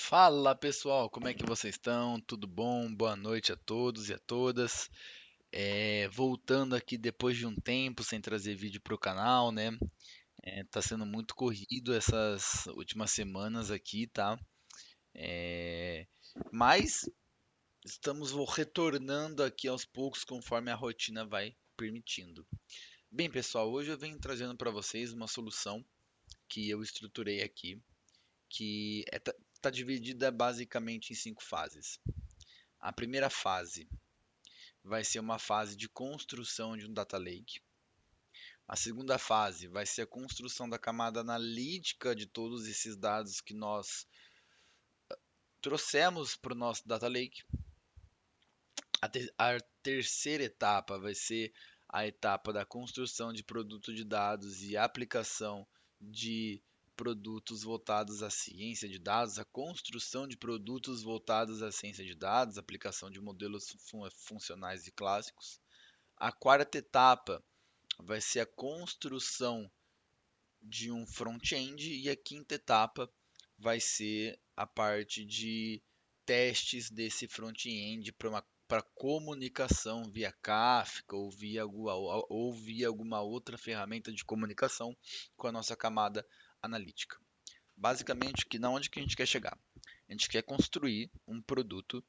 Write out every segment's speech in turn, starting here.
Fala pessoal, como é que vocês estão? Tudo bom? Boa noite a todos e a todas. Voltando aqui depois de um tempo sem trazer vídeo para o canal, né? Tá sendo muito corrido essas últimas semanas aqui, tá? É, mas estamos retornando aqui aos poucos conforme a rotina vai permitindo. Bem, pessoal, hoje eu venho trazendo para vocês uma solução que eu estruturei aqui, que tá dividida basicamente em 5 fases. A primeira fase vai ser uma fase de construção de um data lake. A segunda fase vai ser a construção da camada analítica de todos esses dados que nós trouxemos para o nosso data lake. A terceira etapa vai ser a etapa da construção de produto de dados e aplicação de produtos voltados à ciência de dados, a construção de produtos voltados à ciência de dados, aplicação de modelos funcionais e clássicos. A quarta etapa vai ser a construção de um front-end e a quinta etapa vai ser a parte de testes desse front-end para comunicação via Kafka ou via alguma outra ferramenta de comunicação com a nossa camada analítica. Basicamente, onde que a gente quer chegar? A gente quer construir um produto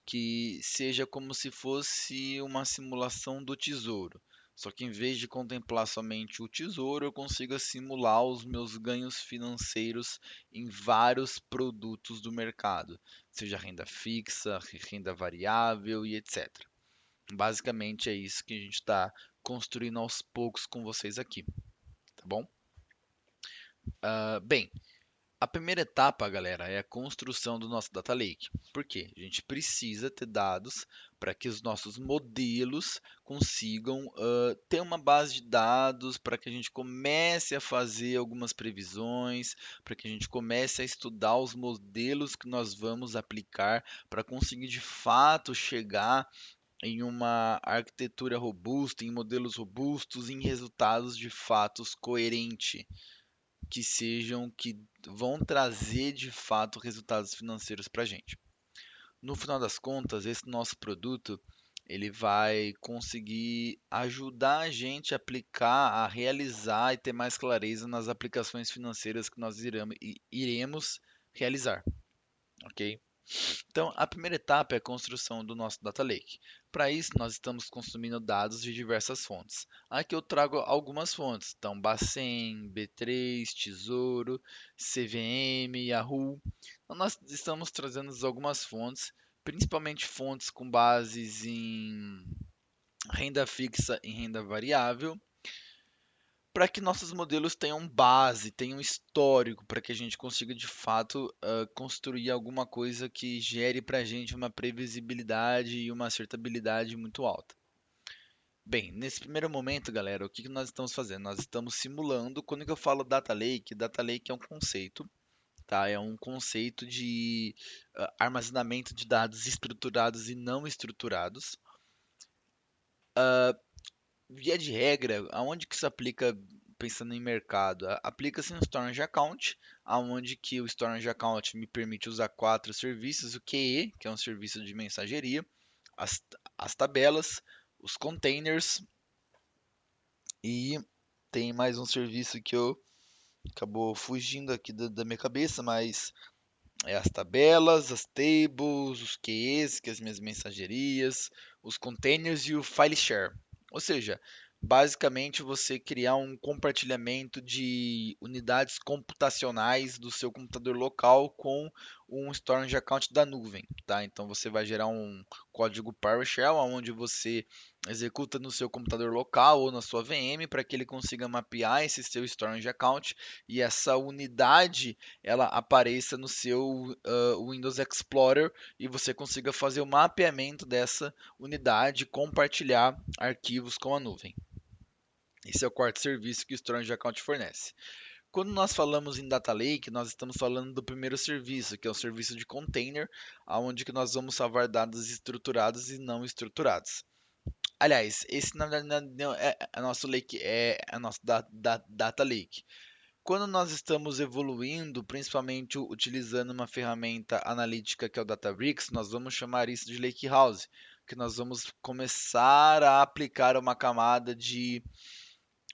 que seja como se fosse uma simulação do tesouro. Só que em vez de contemplar somente o tesouro, eu consigo simular os meus ganhos financeiros em vários produtos do mercado, seja renda fixa, renda variável e etc. Basicamente é isso que a gente está construindo aos poucos com vocês aqui, tá bom? Bem, a primeira etapa, galera, é a construção do nosso data lake. Por quê? A gente precisa ter dados para que os nossos modelos consigam ter uma base de dados, para que a gente comece a fazer algumas previsões, para que a gente comece a estudar os modelos que nós vamos aplicar para conseguir de fato chegar em uma arquitetura robusta, em modelos robustos, em resultados de fatos coerentes que vão trazer de fato resultados financeiros para a gente. No final das contas, esse nosso produto ele vai conseguir ajudar a gente a aplicar, a realizar e ter mais clareza nas aplicações financeiras que nós iremos realizar, ok? Então, a primeira etapa é a construção do nosso data lake. Para isso, nós estamos consumindo dados de diversas fontes. Aqui eu trago algumas fontes, então Bacen, B3, Tesouro, CVM, Yahoo. Então, nós estamos trazendo algumas fontes, principalmente fontes com bases em renda fixa e renda variável, para que nossos modelos tenham base, tenham histórico, para que a gente consiga de fato construir alguma coisa que gere para a gente uma previsibilidade e uma acertabilidade muito alta. Bem, nesse primeiro momento, galera, o que que nós estamos fazendo? Nós estamos simulando, quando que eu falo data lake é um conceito, tá? É um conceito de armazenamento de dados estruturados e não estruturados. Via de regra, aonde que isso aplica pensando em mercado? Aplica-se no Storage Account, aonde que o Storage Account me permite usar 4 serviços, o QE, que é um serviço de mensageria, as, as tabelas, os containers e tem mais um serviço que eu acabou fugindo aqui da minha cabeça, mas é as tabelas, as tables, os QEs, que é as minhas mensagerias, os containers e o file share. Ou seja, basicamente você criar um compartilhamento de unidades computacionais do seu computador local com um storage account da nuvem, tá? Então você vai gerar um código PowerShell onde você executa no seu computador local ou na sua VM para que ele consiga mapear esse seu storage account e essa unidade ela apareça no seu Windows Explorer e você consiga fazer o mapeamento dessa unidade e compartilhar arquivos com a nuvem. Esse é o quarto serviço que o Storage Account fornece. Quando nós falamos em Data Lake, nós estamos falando do primeiro serviço, que é o serviço de container, onde que nós vamos salvar dados estruturados e não estruturados. Aliás, esse na verdade não é nosso lake, é a nossa data lake. quando nós estamos evoluindo, principalmente utilizando uma ferramenta analítica que é o Databricks, nós vamos chamar isso de Lakehouse, que nós vamos começar a aplicar uma camada de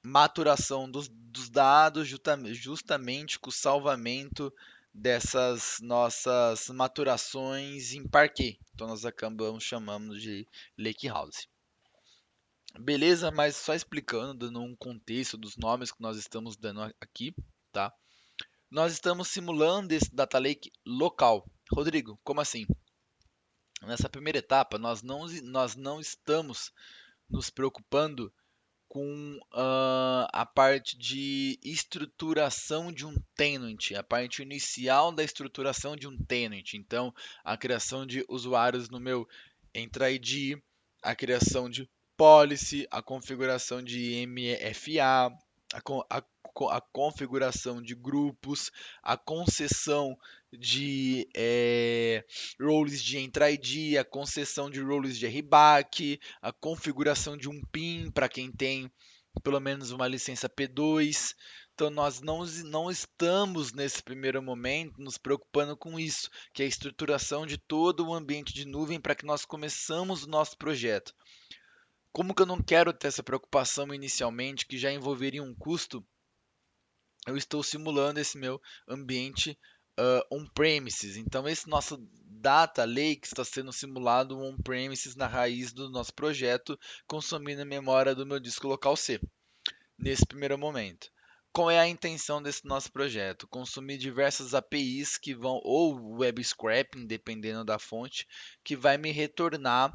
maturação dos dados justamente com o salvamento dessas nossas maturações em Parquet. Então nós acabamos chamando de Lakehouse. Beleza, mas só explicando, dando um contexto dos nomes que nós estamos dando aqui, tá? Nós estamos simulando esse Data Lake local. Rodrigo, como assim? Nessa primeira etapa, nós não estamos nos preocupando com a parte de estruturação de um tenant, a parte inicial da estruturação de um tenant. Então, a criação de usuários no meu Entra ID, a criação de policy, a configuração de MFA, a configuração de grupos, a concessão de roles de Entra ID, a concessão de roles de RBAC, a configuração de um PIN para quem tem pelo menos uma licença P2. Então, nós não estamos nesse primeiro momento nos preocupando com isso, que é a estruturação de todo o ambiente de nuvem para que nós começamos o nosso projeto. Como que eu não quero ter essa preocupação inicialmente, que já envolveria um custo, eu estou simulando esse meu ambiente on-premises. Então, esse nosso Data Lake está sendo simulado on-premises na raiz do nosso projeto, consumindo a memória do meu disco local C, nesse primeiro momento. Qual é a intenção desse nosso projeto? Consumir diversas APIs que vão, ou web scraping, dependendo da fonte, que vai me retornar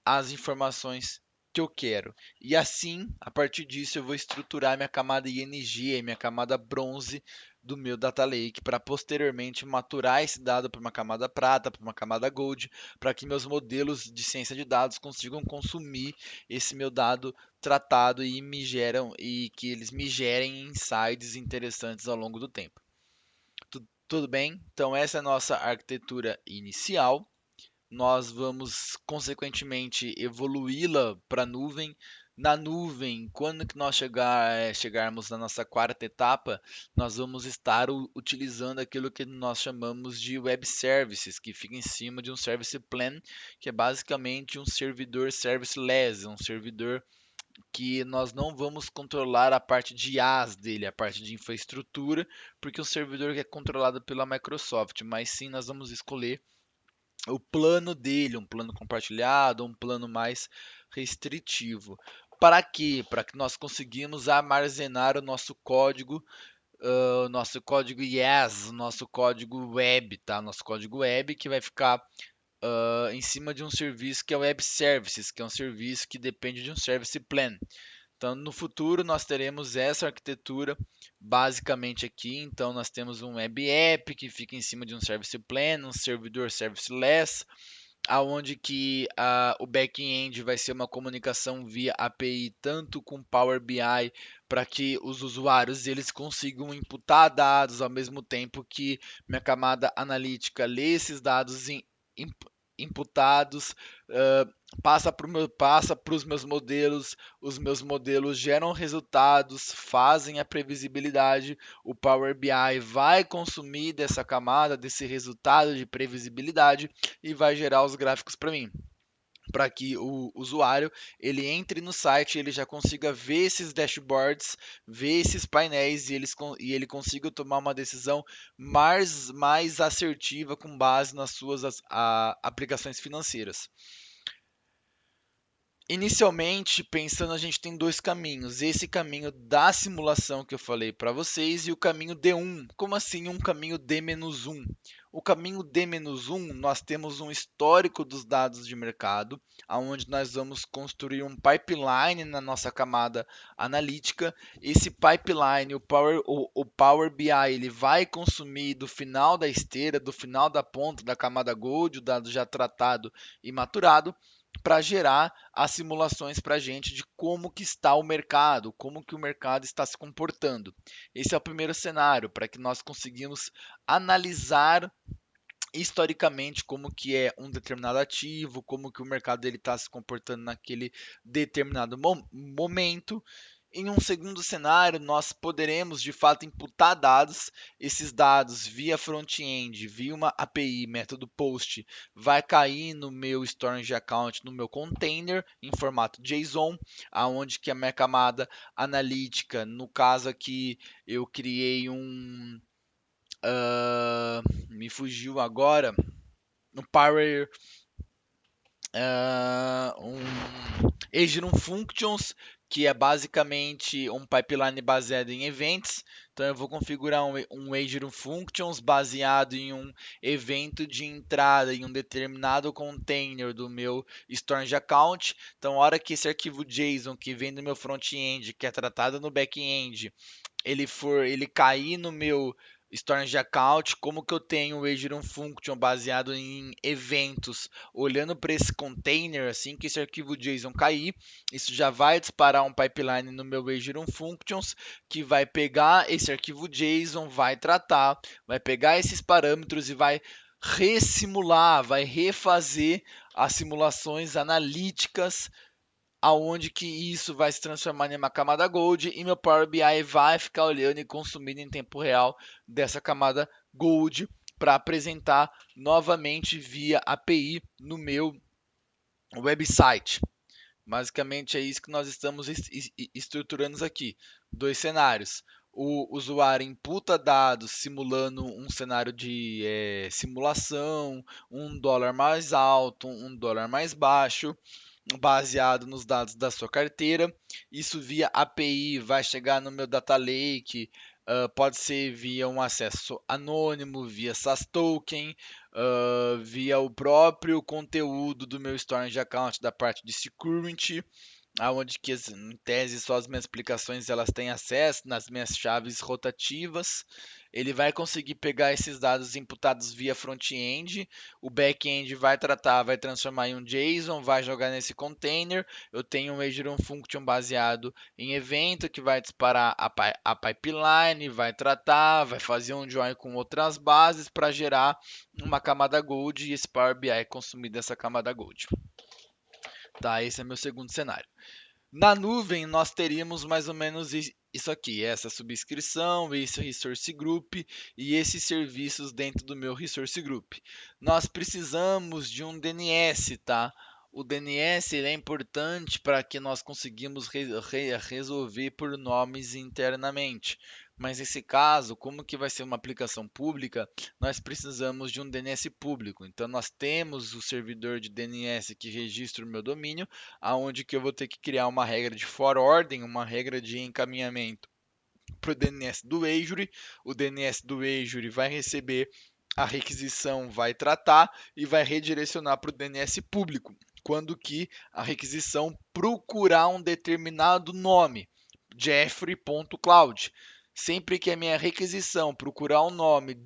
as informações que eu quero. E assim, a partir disso, eu vou estruturar minha camada ING, minha camada bronze do meu data lake para posteriormente maturar esse dado para uma camada prata, para uma camada gold, para que meus modelos de ciência de dados consigam consumir esse meu dado tratado e que eles me gerem insights interessantes ao longo do tempo. Tudo bem? Então essa é a nossa arquitetura inicial. Nós vamos consequentemente evoluí-la para a nuvem. Na nuvem, quando que nós chegarmos na nossa quarta etapa, nós vamos estar utilizando aquilo que nós chamamos de web services, que fica em cima de um service plan, que é basicamente um servidor serviceless, um servidor que nós não vamos controlar a parte de IaaS dele, a parte de infraestrutura, porque o servidor é controlado pela Microsoft, mas sim nós vamos escolher o plano dele, um plano compartilhado, um plano mais restritivo. Para quê? Para que nós conseguimos armazenar o nosso código IaaS, o nosso código web, tá? Nosso código web que vai ficar em cima de um serviço que é o Web Services, que é um serviço que depende de um Service Plan. Então, no futuro, nós teremos essa arquitetura basicamente aqui. Então, nós temos um web app que fica em cima de um service plan, um servidor serviceless, aonde que o back-end vai ser uma comunicação via API tanto com Power BI para que os usuários eles consigam imputar dados ao mesmo tempo que minha camada analítica lê esses dados imputados, passa para os meus modelos geram resultados, fazem a previsibilidade, o Power BI vai consumir dessa camada, desse resultado de previsibilidade e vai gerar os gráficos para mim, para que o usuário ele entre no site, ele já consiga ver esses dashboards, ver esses painéis e ele consiga tomar uma decisão mais assertiva com base nas suas aplicações financeiras. Inicialmente, pensando, a gente tem dois caminhos. Esse caminho da simulação que eu falei para vocês e o caminho D1. Como assim um caminho D-1? O caminho D-1, nós temos um histórico dos dados de mercado, onde nós vamos construir um pipeline na nossa camada analítica. Esse pipeline, o Power BI, ele vai consumir do final da esteira, do final da ponta da camada Gold, o dado já tratado e maturado, para gerar as simulações para a gente de como que está o mercado, como que o mercado está se comportando. Esse é o primeiro cenário, para que nós conseguimos analisar historicamente como que é um determinado ativo, como que o mercado dele está se comportando naquele determinado momento. Em um segundo cenário, nós poderemos de fato imputar dados. Esses dados via front-end, via uma API, método POST, vai cair no meu storage account, no meu container em formato JSON, aonde que a minha camada analítica, no caso aqui eu criei me fugiu agora, no Power, Agent Functions, que é basicamente um pipeline baseado em eventos. Então eu vou configurar um Agent Functions baseado em um evento de entrada em um determinado container do meu storage account. Então, a hora que esse arquivo JSON que vem do meu front-end, que é tratado no back-end, ele cair no meu storage account, como que eu tenho o Agent Function baseado em eventos, olhando para esse container, assim que esse arquivo JSON cair, isso já vai disparar um pipeline no meu Agent Functions, que vai pegar esse arquivo JSON, vai tratar, vai pegar esses parâmetros e vai resimular, vai refazer as simulações analíticas, aonde que isso vai se transformar em uma camada Gold e meu Power BI vai ficar olhando e consumindo em tempo real dessa camada Gold para apresentar novamente via API no meu website. Basicamente é isso que nós estamos estruturando aqui. Dois cenários. O usuário imputa dados simulando um cenário de simulação, $1 mais alto, $1 mais baixo, baseado nos dados da sua carteira. Isso via API vai chegar no meu data lake, pode ser via um acesso anônimo, via SAS token, via o próprio conteúdo do meu storage account da parte de security, aonde que em tese só as minhas aplicações elas têm acesso nas minhas chaves rotativas. Ele vai conseguir pegar esses dados imputados via front-end, o back-end vai tratar, vai transformar em um JSON, vai jogar nesse container. Eu tenho um Agent Function baseado em evento que vai disparar a pipeline, vai tratar, vai fazer um join com outras bases para gerar uma camada Gold e esse Power BI é consumido dessa camada Gold. Tá, esse é meu segundo cenário. Na nuvem, nós teríamos mais ou menos isso aqui, essa subscrição, esse resource group e esses serviços dentro do meu resource group. Nós precisamos de um DNS, tá? O DNS ele é importante para que nós conseguimos resolver por nomes internamente. Mas nesse caso, como que vai ser uma aplicação pública, nós precisamos de um DNS público. Então nós temos o servidor de DNS que registra o meu domínio, aonde que eu vou ter que criar uma regra de for ordem, uma regra de encaminhamento para o DNS do Azure. O DNS do Azure vai receber a requisição, vai tratar e vai redirecionar para o DNS público, quando que a requisição procurar um determinado nome, Jeffrey.cloud. Sempre que a minha requisição procurar um nome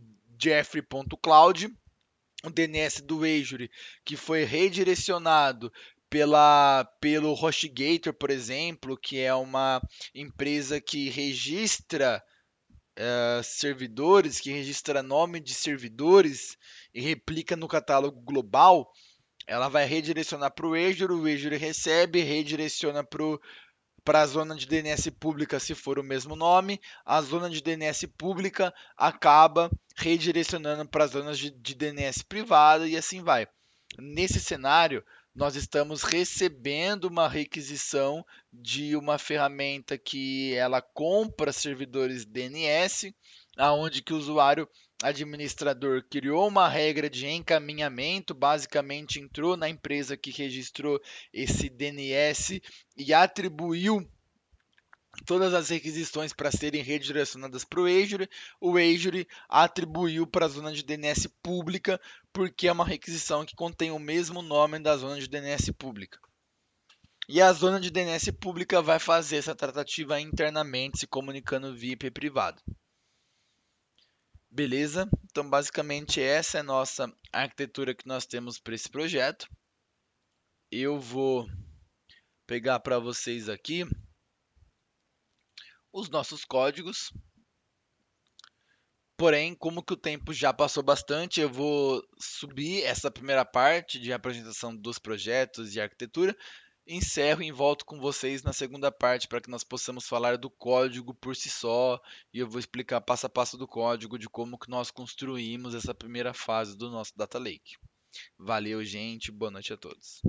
Jeffrey.cloud, o DNS do Azure que foi redirecionado pelo HostGator, por exemplo, que é uma empresa que registra servidores, que registra nome de servidores e replica no catálogo global, ela vai redirecionar para o Azure recebe, redireciona para a zona de DNS pública, se for o mesmo nome, a zona de DNS pública acaba redirecionando para as zonas de DNS privada e assim vai. Nesse cenário, nós estamos recebendo uma requisição de uma ferramenta que ela compra servidores DNS, aonde que o usuário administrador criou uma regra de encaminhamento, basicamente entrou na empresa que registrou esse DNS e atribuiu todas as requisições para serem redirecionadas para o Azure atribuiu para a zona de DNS pública, porque é uma requisição que contém o mesmo nome da zona de DNS pública. E a zona de DNS pública vai fazer essa tratativa internamente, se comunicando via IP privado. Beleza? Então, basicamente, essa é a nossa arquitetura que nós temos para esse projeto. Eu vou pegar para vocês aqui os nossos códigos. Porém, como que o tempo já passou bastante, eu vou subir essa primeira parte de apresentação dos projetos e arquitetura encerro e volto com vocês na segunda parte para que nós possamos falar do código por si só e eu vou explicar passo a passo do código de como que nós construímos essa primeira fase do nosso Data Lake. Valeu, gente. Boa noite a todos.